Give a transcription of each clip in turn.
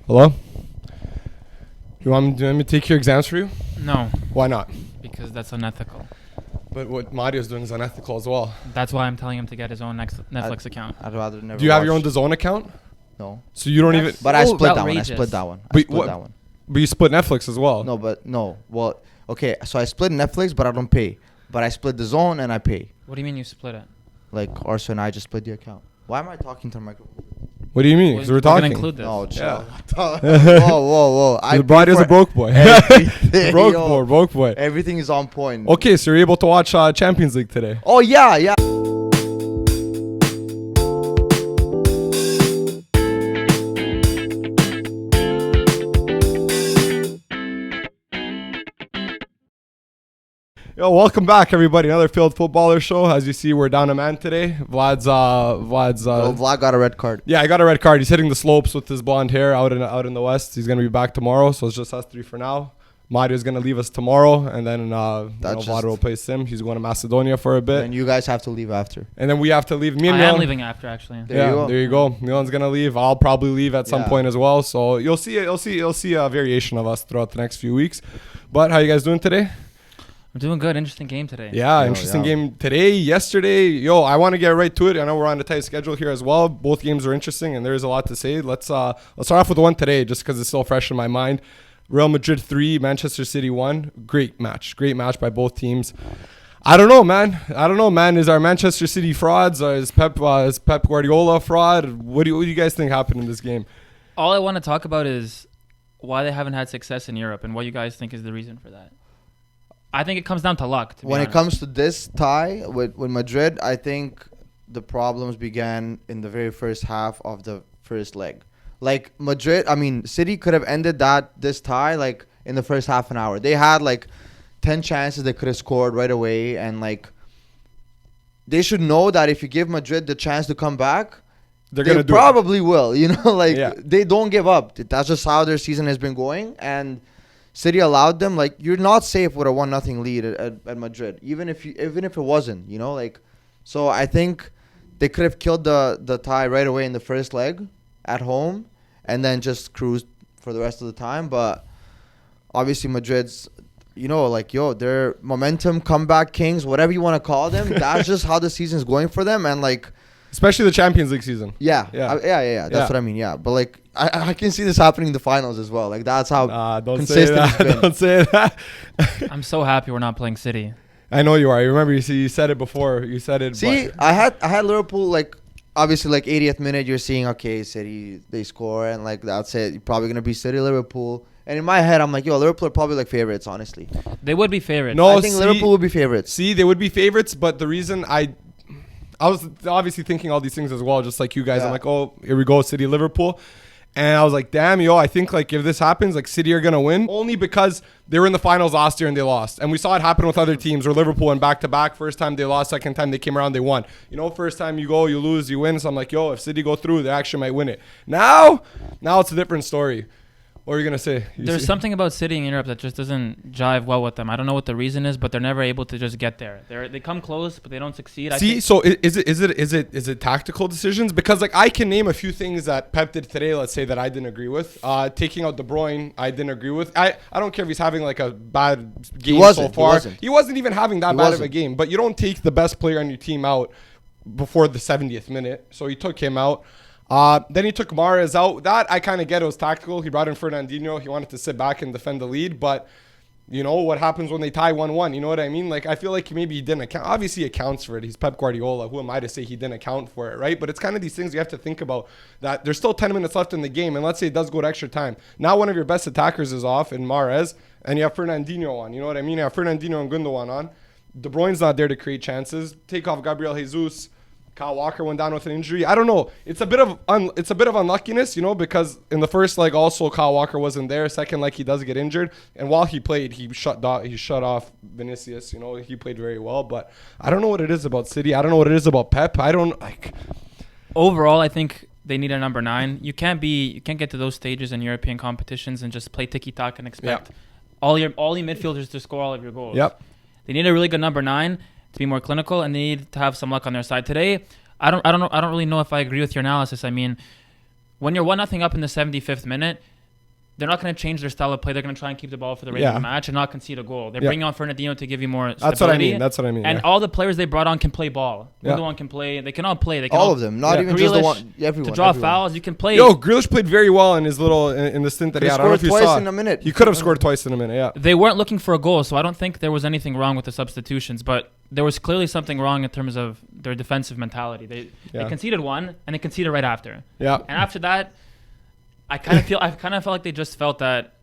Hello? Do you want me to take your exams for you? No, Why not? because that's unethical. But what Mario's doing is unethical as well. That's why I'm telling him to get his own Netflix account. I'd rather never. Do you have your own watch. DAZN account? No. So you don't That's- even... But I Oh, split that one. I outrageous. split that one. I But split what- that one. But you split Netflix as well. No. Well, okay. So I split Netflix, but I don't pay. But I split the zone and I pay. What do you mean you split it? Like Arso and I just split the account. Why am I talking to the microphone? What do you mean? Because we're gonna talking. include this. No, chill. Yeah. Whoa. The Mario's a broke boy. everything, broke boy. Everything is on point. Okay, so you're able to watch Champions League today. Oh, yeah. Yo, welcome back, everybody. Another Field Footballer show. As you see, we're down a man today. Vlad's. Vlad got a red card. Yeah, I got a red card. He's hitting the slopes with his blonde hair out in the west. He's gonna be back tomorrow, so it's just us three for now. Mario's gonna leave us tomorrow, and then Vlad will replace him. He's going to Macedonia for a bit, And you guys have to leave after. and then we have to leave. Me and I Milan. am leaving after, actually. There you go. Milan's gonna leave. I'll probably leave at some Yeah. point as well. So you'll see a variation of us throughout the next few weeks. But how you guys doing today? I'm doing good. Interesting game today. Yeah, interesting game today, yesterday. Yo, I want to get right to it. I know we're on a tight schedule here as well. Both games are interesting, and there's a lot to say. Let's start off with the one today, just because it's still fresh in my mind. Real Madrid 3, Manchester City 1. Great match by both teams. I don't know, man. Is our Manchester City frauds? Is Pep Guardiola a fraud? What do you guys think happened in this game? All I want to talk about is why they haven't had success in Europe and what you guys think is the reason for that. I think it comes down to luck. To be When honest. it comes to this tie with Madrid, I think the problems began in the very first half of the first leg. Like City could have ended this tie like in the first half an hour. They had like 10 chances they could have scored right away, and like they should know that if you give Madrid the chance to come back, They they probably will. Yeah. They don't give up. That's just how their season has been going, and City allowed them. Like, you're not safe with a 1-0 lead at Madrid, even if it wasn't. So I think they could have killed the tie right away in the first leg at home, and then just cruised for the rest of the time. But obviously Madrid's, they're momentum comeback kings, whatever you want to call them. That's just how the season's going for them, and like. Especially the Champions League season. Yeah. That's what I mean. Yeah, but like I can see this happening in the finals as well. Like, that's how consistent it's been. Don't say that. I'm so happy we're not playing City. I know you are. You remember you said it before. You said it. See, but I had Liverpool, like, obviously, like 80th minute. You're seeing, okay, City, they score, and like that's it. You're probably gonna be City, Liverpool. And in my head, I'm like, Liverpool are probably like favorites. Honestly, They would be favorites. No, I think Liverpool would be favorites. See, they would be favorites, but the reason I was obviously thinking all these things as well, just like you guys. Yeah. I'm like, oh, here we go, City, Liverpool. And I was like, damn, I think like if this happens, like City are going to win. Only because they were in the finals last year and they lost. And we saw it happen with other teams where Liverpool went back-to-back. First time they lost, second time they came around, they won. First time you go, you lose, you win. So I'm like, if City go through, they actually might win it. Now it's a different story. What are you going to say? There's something about City in Europe that just doesn't jive well with them. I don't know what the reason is, but they're never able to just get there. They come close, but they don't succeed. So is it tactical decisions? Because like I can name a few things that Pep did today, let's say, that I didn't agree with. Taking out De Bruyne, I didn't agree with. I don't care if he's having like a bad game so far. He wasn't even having that bad of a game. But you don't take the best player on your team out before the 70th minute. So he took him out. Then he took Mahrez out. That I kind of get. It was tactical. He brought in Fernandinho. He wanted to sit back and defend the lead. But what happens when they tie 1-1? You know what I mean? Like, I feel like maybe he didn't account. Obviously, he accounts for it. He's Pep Guardiola. Who am I to say he didn't account for it, right? But it's kind of these things you have to think about, that there's still 10 minutes left in the game. And let's say it does go to extra time. Now one of your best attackers is off in Mahrez. And you have Fernandinho on. You know what I mean? You have Fernandinho and Gundogan on. De Bruyne's not there to create chances. Take off Gabriel Jesus. Kyle Walker went down with an injury. I don't know. It's a bit of unluckiness, because in the first leg also Kyle Walker wasn't there. Second leg he does get injured, and while he played, he shut off Vinicius. He played very well, but I don't know what it is about City. I don't know what it is about Pep. I don't like. Overall, I think they need a number 9. You can't get to those stages in European competitions and just play tiki-taka and expect all your midfielders to score all of your goals. Yep. They need a really good number 9 to be more clinical, and they need to have some luck on their side. Today, I don't really know if I agree with your analysis. I mean, when you're 1-0 up in the 75th minute, they're not going to change their style of play. They're going to try and keep the ball for the rest of the match and not concede a goal. They're bringing on Fernandinho to give you more stability. That's what I mean. And all the players they brought on can play ball. Gundogan can play. They can all play. They can all of them. Not even just the one. Everyone. To draw fouls, you can play. Grealish played very well in his little in the stint that he had. I don't know if you saw. Twice in a minute. He could have scored twice in a minute. Yeah. They weren't looking for a goal, so I don't think there was anything wrong with the substitutions, but there was clearly something wrong in terms of their defensive mentality. They conceded one and they conceded right after. Yeah. And after that, I kind of felt like they just felt that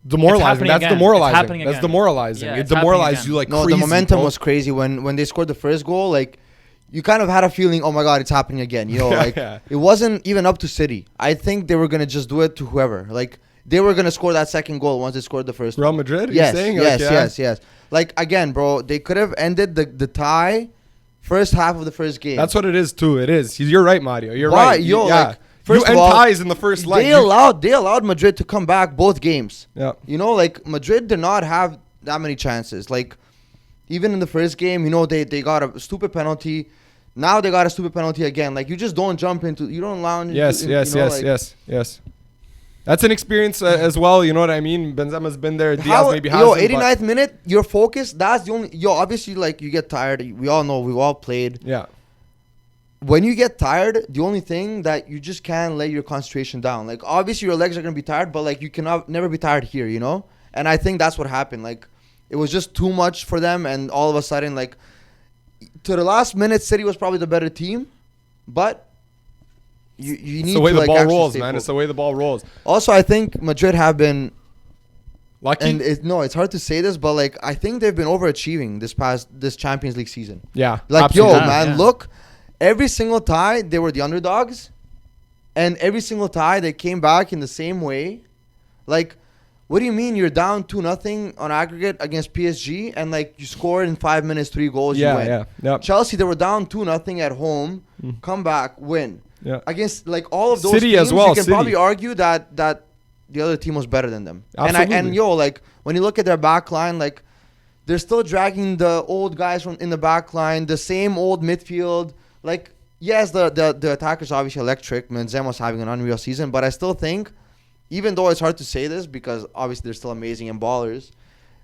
demoralizing. That's demoralizing. That's demoralizing. Yeah, it demoralized you like crazy. The momentum was crazy when they scored the first goal. Like, you kind of had a feeling, oh my God, it's happening again. You know, like it wasn't even up to City. I think they were gonna just do it to whoever. Like, they were gonna score that second goal once they scored the first. Real Madrid. Yes. Like, again, bro, they could have ended the tie first half of the first game. That's what it is too. It is. You're right, Mario. You're right. Like, first you end ties in the first leg. They allowed Madrid to come back both games. Yeah. You know, like, Madrid did not have that many chances. Like, even in the first game, you know, they got a stupid penalty. Now they got a stupid penalty again. Like, you just don't jump into, you don't lounge. Yes. That's an experience as well. You know what I mean? Benzema's been there. Diaz maybe hasn't. 89th minute, your focus. That's the only. Obviously, like, you get tired. We all know. We've all played. Yeah. When you get tired, the only thing that you just can't let your concentration down. Like, obviously your legs are gonna be tired, but like, you cannot never be tired here, you know. And I think that's what happened. Like, it was just too much for them, and all of a sudden, like, to the last minute, City was probably the better team, but you need to, it's the way the ball rolls, man. Focused. It's the way the ball rolls. Also, I think Madrid have been lucky. And it's hard to say this, but like, I think they've been overachieving this Champions League season. Yeah, like absolutely. Look. Every single tie, they were the underdogs. And every single tie, they came back in the same way. Like, what do you mean you're down 2-0 on aggregate against PSG and, like, you scored in 5 minutes 3 goals, you win? Yeah. Yep. Chelsea, they were down 2-0 at home, come back, win. Yeah. Against, like, all of those City teams, as well. you can probably argue that the other team was better than them. Absolutely. And like, when you look at their back line, like, they're still dragging the old guys from in the back line, the same old midfield. Like, yes, the attacker's obviously electric. Benzema's having an unreal season, but I still think, even though it's hard to say this because obviously they're still amazing and ballers,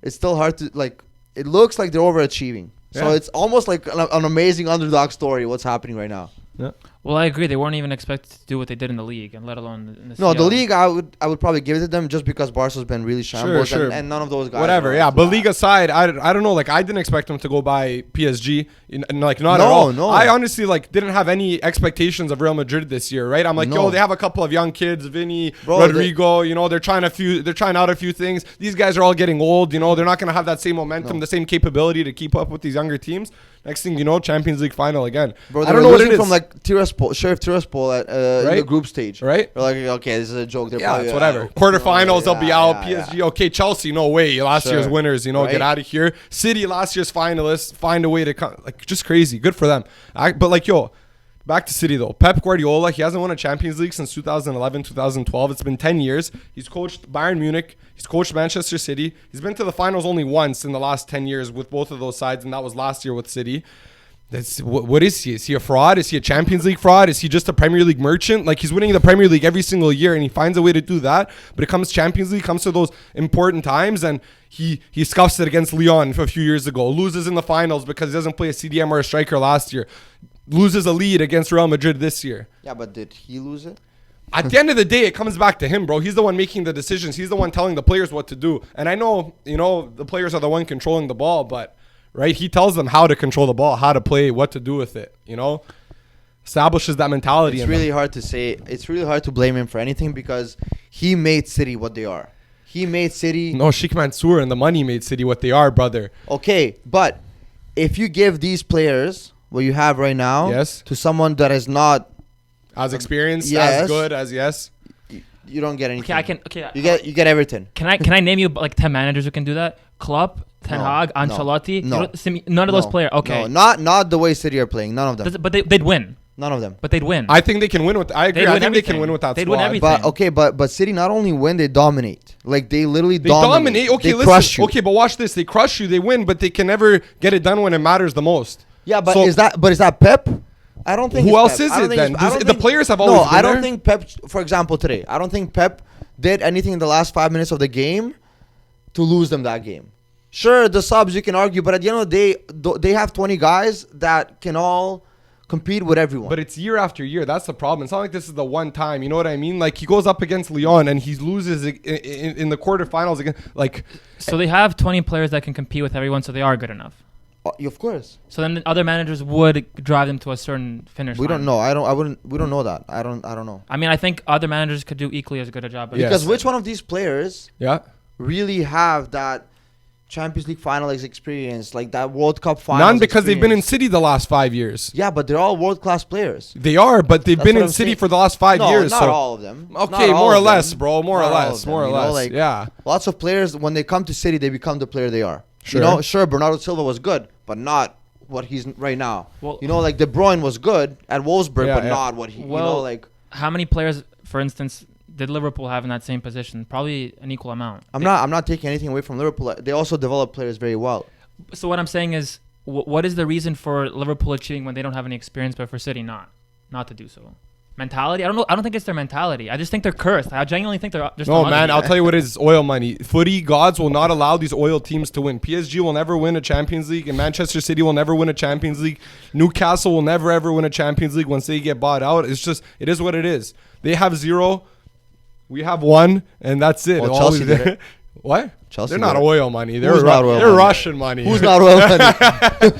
it's still hard to, like, it looks like they're overachieving. Yeah. So it's almost like an amazing underdog story what's happening right now. Yeah. Well, I agree. They weren't even expected to do what they did in the league, and let alone in the No, CL. the league, I would probably give it to them just because Barca's been really shambles, sure. And none of those guys. Whatever, yeah. But league aside, I don't know. Like, I didn't expect them to go by PSG. Like, not at all. No. I honestly, like, didn't have any expectations of Real Madrid this year, right? I'm like, they have a couple of young kids, Vinny, Rodrigo. You know, they're trying out a few things. These guys are all getting old. You know, they're not gonna have that same momentum, the same capability to keep up with these younger teams. Next thing you know, Champions League final again. Bro, I don't know what it is. From like Sheriff Tiraspol at the group stage. Right? They're like, okay, this is a joke. They're it's whatever. Quarterfinals, they'll be out. PSG, okay. Chelsea, no way. Last year's winners, you know, get out of here. City, last year's finalists, find a way to come. Like, just crazy. Good for them. But like, back to City though. Pep Guardiola, he hasn't won a Champions League since 2011, 2012. It's been 10 years. He's coached Bayern Munich. He's coached Manchester City. He's been to the finals only once in the last 10 years with both of those sides, and that was last year with City. What is he? Is he a fraud? Is he a Champions League fraud? Is he just a Premier League merchant? Like, he's winning the Premier League every single year, and he finds a way to do that. But it comes Champions League, comes to those important times, and he scuffs it against Lyon a few years ago. Loses in the finals because he doesn't play a CDM or a striker last year. Loses a lead against Real Madrid this year. Yeah, but did he lose it? At the end of the day, it comes back to him, bro. He's the one making the decisions. He's the one telling the players what to do. And I know, you know, the players are the one controlling the ball, but, right, he tells them how to control the ball, how to play, what to do with it, you know? Establishes that mentality. It's really hard to say. It's really hard to blame him for anything because he made City what they are. He made City... No, Sheikh Mansour and the money made City what they are, brother. Okay, but if you give these players what you have right now to someone that is not... As experienced, as good, as you don't get anything. Okay, you get everything. Can I name you like 10 managers who can do that? Klopp, Ten Hag, Ancelotti. None of those players. Okay. No, not the way City are playing. None of them. But they'd win. None of them. But they'd win. I think they can win with. I agree. I think they can win with that They'd squad. win everything. But City not only win, they dominate. Like, they literally dominate. Okay, they crush you. Okay, but watch this. They crush you. They win, but they can never get it done when it matters the most. Yeah, but is that Pep? I don't think. Who else is it then? The players have always been I don't there. think Pep. For example, today, I don't think Pep did anything in the last 5 minutes of the game to lose them that game. Sure, the subs you can argue, but at the end of the day, they have 20 guys that can all compete with everyone. But it's year after year. That's the problem. It's not like this is the one time. You know what I mean? Like, he goes up against Lyon and he loses in the quarterfinals again. Like, So they have 20 players that can compete with everyone, so they are good enough. Of course. So then the other managers would drive them to a certain finish We line. don't know. We don't know that. I don't know. I mean, I think other managers could do equally as good a job. Yeah. Because which one of these players yeah. really have that Champions League final experience, like that World Cup final? None, because they've been in City the last 5 years. Yeah, but they're all world-class players. They are, but they've That's been what in I'm City saying. for the last 5 years. Not So all of them. okay, Not all more or of less, them. bro. More or Not all less. of them, More or you know, less. like, Yeah. Lots of players, when they come to City, they become the player they are. Sure. You know, sure, Bernardo Silva was good, but not what he's right now. Well, You know, like De Bruyne was good at Wolfsburg, Yeah, but yeah. not what he. Well, you know, like How many players, for instance, did Liverpool have in that same position? Probably an equal amount. I'm not taking anything away from Liverpool. They also develop players very well. So what I'm saying is, what is the reason for Liverpool achieving when they don't have any experience, but for City not to do so? Mentality? I don't know. I don't think it's their mentality. I just think they're cursed. I genuinely think they're just No, unlucky. man, I'll tell you what it is oil money. Footy gods will not allow these oil teams to win. PSG will never win a Champions League, and Manchester City will never win a Champions League. Newcastle will never, ever win a Champions League once they get bought out. It's just, it is what it is. They have 0. We have 1, and that's it. Well, Always Chelsea did there. it. What? Chelsea They're not did it. oil money. They're, Who's not oil they're money? Russian money. Who's not oil money?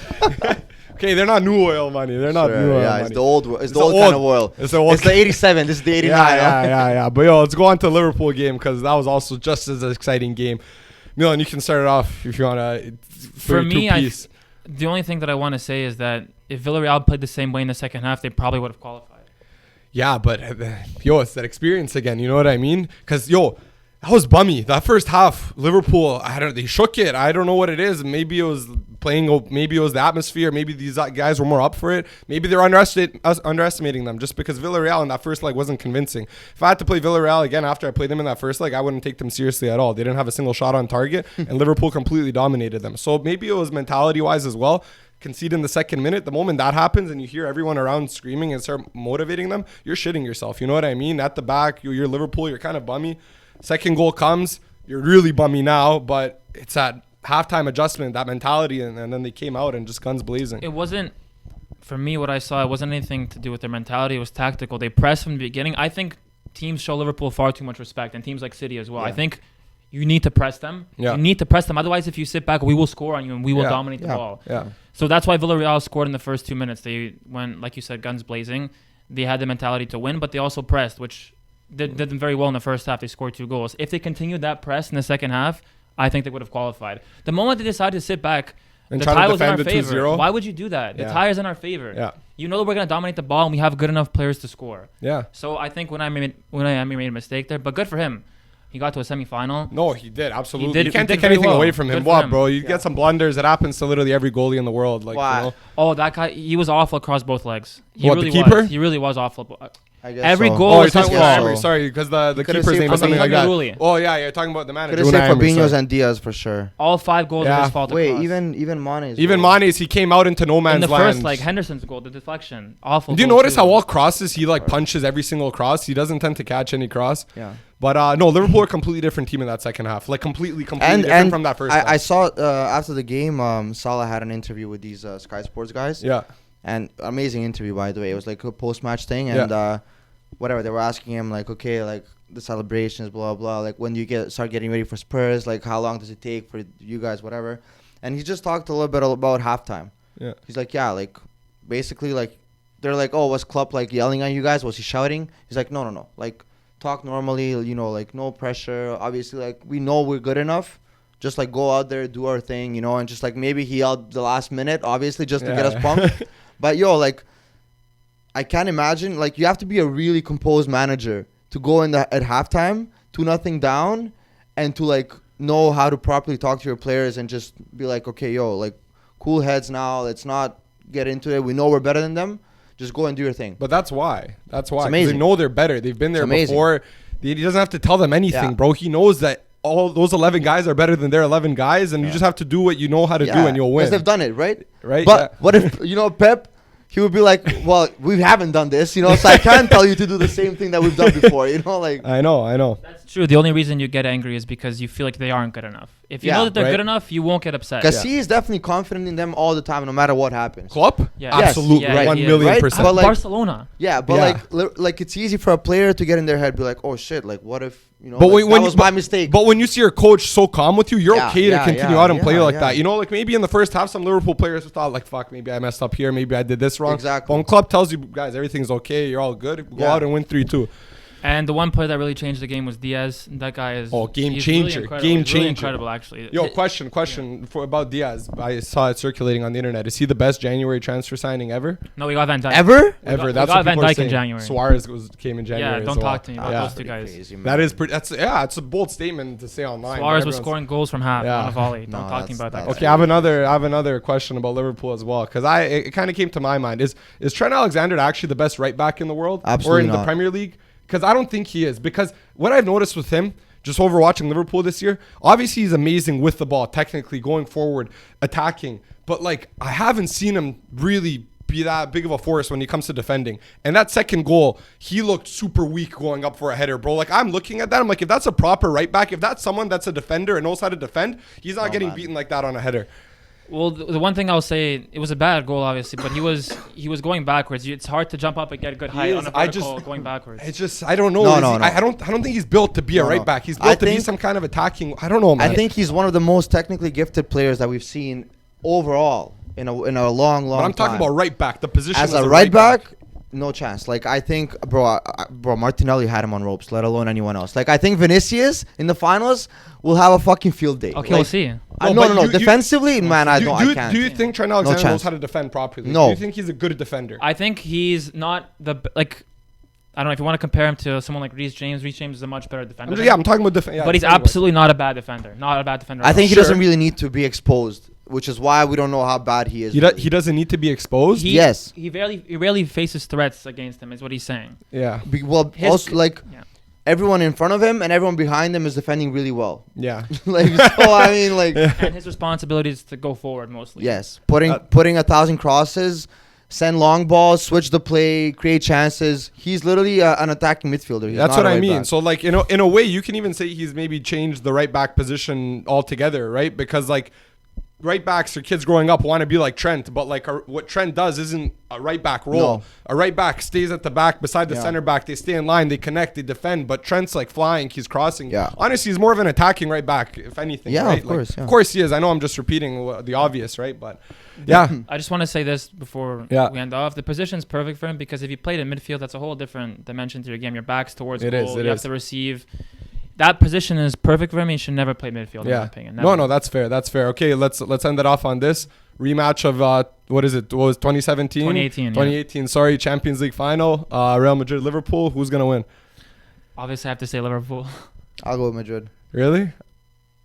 Okay, they're not new oil money. They're not Sure, new oil yeah, money. it's the old. It's the the old kind old- of oil. it's the old It's the 87. This is the 89. Yeah. But yo, let's go on to the Liverpool game because that was also just as an exciting game. Milan, you can start it off if you want to. For me, the only thing that I want to say is that if Villarreal played the same way in the second half, they probably would have qualified. Yeah, but yo, it's that experience again. You know what I mean? Because yo, that was bummy. That first half, Liverpool, they shook it. I don't know what it is. Maybe it was playing. Maybe it was the atmosphere. Maybe these guys were more up for it. Maybe they're underestimating them just because Villarreal in that first leg wasn't convincing. If I had to play Villarreal again after I played them in that first leg, I wouldn't take them seriously at all. They didn't have a single shot on target, and Liverpool completely dominated them. So maybe it was mentality-wise as well. Concede in the second minute. The moment that happens and you hear everyone around screaming and start motivating them, you're shitting yourself. You know what I mean? At the back, you're Liverpool. You're kind of bummy. Second goal comes, you're really bummy now, but it's that halftime adjustment, that mentality, and then they came out and just guns blazing. It wasn't, for me, what I saw, it wasn't anything to do with their mentality. It was tactical. They pressed from the beginning. I think teams show Liverpool far too much respect, and teams like City as well. Yeah. I think you need to press them. Yeah. You need to press them. Otherwise, if you sit back, we will score on you and we will Yeah. dominate the ball. Yeah. So that's why Villarreal scored in the first 2 minutes. They went, like you said, guns blazing. They had the mentality to win, but they also pressed, which did them very well in the first half. They scored 2 goals. If they continued that press in the second half, I think they would have qualified. The moment they decided to sit back, And the try to tie was in our defend the favor. 2-0. Why would you do that? The Yeah. tie is in our favor. Yeah. You know that we're going to dominate the ball and we have good enough players to score. Yeah. So I think when I made a mistake there, but good for him. He got to a semifinal. No, he did. Absolutely. He did- you can't he did take very anything well. away from him. Good for What, him. bro? You get some blunders. It happens to literally every goalie in the world. Like, Why? you know. Oh, that guy, he was awful across both legs. He What, the really keeper? was. He really was awful. I guess Every so. goal Oh, you're was his talking fault. about sorry, because the could've keeper's saved name was something like that. Fabinho. Oh, yeah, you're talking about the manager. Could have said Unai Emery, Fabinho's sorry. and Diaz for sure. All 5 goals Yeah. were his fault Wait, across. even Mane's. Even goal. Mane's, he came out into no in man's the land. first, like Henderson's goal, the deflection. Awful. Do you goal notice too. how all crosses he like punches every single cross? He doesn't tend to catch any cross. Yeah. But no, Liverpool are a completely different team in that second half. Like completely different from that first half. I saw after the game, Salah had an interview with these Sky Sports guys. Yeah. And amazing interview, by the way. It was like a post-match thing, and whatever, they were asking him like, okay, like the celebrations, blah blah, like when do you start getting ready for Spurs, like how long does it take for you guys, whatever. And he just talked a little bit about halftime. Yeah. He's like, yeah, like basically, like they're like, oh, was Klopp like yelling at you guys? Was he shouting? He's like, no, like talk normally, you know, like no pressure. Obviously, like we know we're good enough. Just like go out there, do our thing, you know, and just like maybe he yelled the last minute, obviously, just to get us pumped. But yo, like I can't imagine, like you have to be a really composed manager to go in at halftime 2-0 down and to like know how to properly talk to your players and just be like, okay, yo, like cool heads now. Let's not get into it. We know we're better than them. Just go and do your thing. But that's why. That's why. 'Cause amazing. they know they're better. They've been there It's amazing. before. He doesn't have to tell them anything, Yeah. bro. He knows that all those 11 guys are better than their 11 guys, and you just have to do what you know how to do, and you'll win. Because they've done it, right? Right? But Yeah. what if, you know, Pep, he would be like, well, we haven't done this, you know, so I can't tell you to do the same thing that we've done before, you know, like. I know. That's true. The only reason you get angry is because you feel like they aren't good enough. If you know that they're right. good enough, you won't get upset. Because he is definitely confident in them all the time, no matter what happens. Klopp? Yeah. Yes. Absolutely. Yeah, 1 he is. million Right? percent. But like- Barcelona. Yeah, but Yeah. like it's easy for a player to get in their head, be like, oh shit, like what if, you know, But like, when that you- was my mistake. But when you see your coach so calm with you, you're Yeah, okay to continue out and play like yeah. that. You know, like maybe in the first half, some Liverpool players thought like, fuck, maybe I messed up here. Maybe I did this wrong. Exactly. But when Klopp tells you, guys, everything's okay. You're all good. Go Yeah. out and win 3-2. And the one player that really changed the game was Diaz. That guy is Game he's changer. Really incredible. Game He's really changer. incredible, actually. Yo, question for about Diaz. I saw it circulating on the internet. Is he the best January transfer signing ever? No, we got Van Dijk. Ever? Ever. got That's what Van people are Dijk in saying. January. Suarez came in January. Yeah, as don't well. talk to me about Yeah. those two guys. Crazy, man. That is pretty. It's a bold statement to say online. but Suarez was everyone's- scoring goals from half Yeah. on a volley. No, Don't talking that's- about that. that's- Okay, I have another question about Liverpool as well, because it kind of came to my mind. Is Trent Alexander actually the best right back in the world, Absolutely or in the not. Premier League? Because I don't think he is. Because what I've noticed with him, just over watching Liverpool this year, obviously he's amazing with the ball, technically going forward, attacking. But like I haven't seen him really be that big of a force when he comes to defending. And that second goal, he looked super weak going up for a header, bro. Like I'm looking at that, I'm like, if that's a proper right back, if that's someone that's a defender and knows how to defend, he's not getting beaten like that on a header. Well, the one thing I'll say, it was a bad goal, obviously, but he was going backwards. It's hard to jump up and get a good height on a vertical going backwards. It's just I don't know. No. I don't think he's built to be a right back. He's built to be some kind of attacking. I don't know, man. I think he's one of the most technically gifted players that we've seen overall in a long But I'm talking time. about right back. The position As a right back, no chance. Like I think, bro, Martinelli had him on ropes, let alone anyone else. Like I think Vinicius in the finals will have a fucking field day. Okay, like, we'll see. No. Defensively, man, I can't. Do you think Trent Alexander knows chance. how to defend properly? No. Do you think he's a good defender? I think he's not I don't know if you want to compare him to someone like Reece James. Reece James is a much better defender. I'm talking about defense. But he's absolutely not a bad defender. Not a bad defender. I at think all. he doesn't really need to be exposed, which is why we don't know how bad he is. really. He doesn't need to be exposed. Yes. He rarely faces threats against him. Is what he's saying. Yeah. Well, His- also like Yeah. everyone in front of him and everyone behind him is defending really well. Yeah. Like so, I mean, like And his responsibility is to go forward mostly. yes, putting 1,000 crosses, send long balls, switch the play, create chances. He's literally an attacking midfielder. He's That's not what a I right mean. back. So like in a way, you can even say he's maybe changed the right back position altogether, right? Because like right backs or kids growing up want to be like Trent, but like what Trent does isn't a right back role. No. A right back stays at the back beside the Yeah. center back. They stay in line, they connect, they defend. But Trent's like flying, he's crossing. Yeah. Honestly, he's more of an attacking right back, if anything. Yeah, right? of course, yeah. Of course he is. I know I'm just repeating the obvious, right? But yeah. I just want to say this before Yeah. we end off. The position's perfect for him because if you played in midfield, that's a whole different dimension to your game. Your back's towards It goal. is, it you is. have to receive. That position is perfect for him. He should never play midfield, in my opinion. Never. No, that's fair. That's fair. Okay, let's end it off on this rematch of what is it? What was 2017? 2018, yeah. 2018. Sorry, Champions League final. Real Madrid, Liverpool. Who's gonna win? Obviously, I have to say Liverpool. I'll go with Madrid. Really?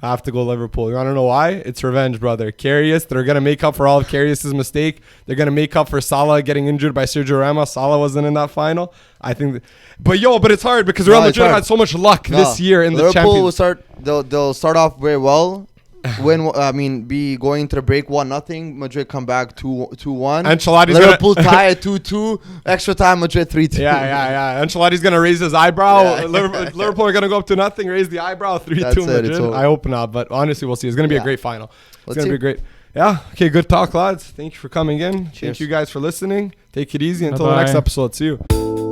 I have to go Liverpool. You want to know why? It's revenge, brother. Karius, they're going to make up for all of Karius' mistake. They're going to make up for Salah getting injured by Sergio Ramos. Salah wasn't in that final. I think. But it's hard because Real Madrid had so much luck this year in the Liverpool Champions. they'll start off very well. Be going into the break 1-0. Madrid come back 2-1. Ancelotti's Liverpool tie at 2-2. Extra time, Madrid 3-2. Yeah. Ancelotti's going to raise his eyebrow. Yeah. Liverpool are going to go up to nothing, raise the eyebrow, 3-2 That's it, Madrid. it's over. I hope not, but honestly, we'll see. It's going to be a Yeah. great final. It's Let's going to be see. great. Yeah. Okay, good talk, lads. Thank you for coming in. Thank Cheers. you guys for listening. Take it easy until the Bye-bye. next episode. See you.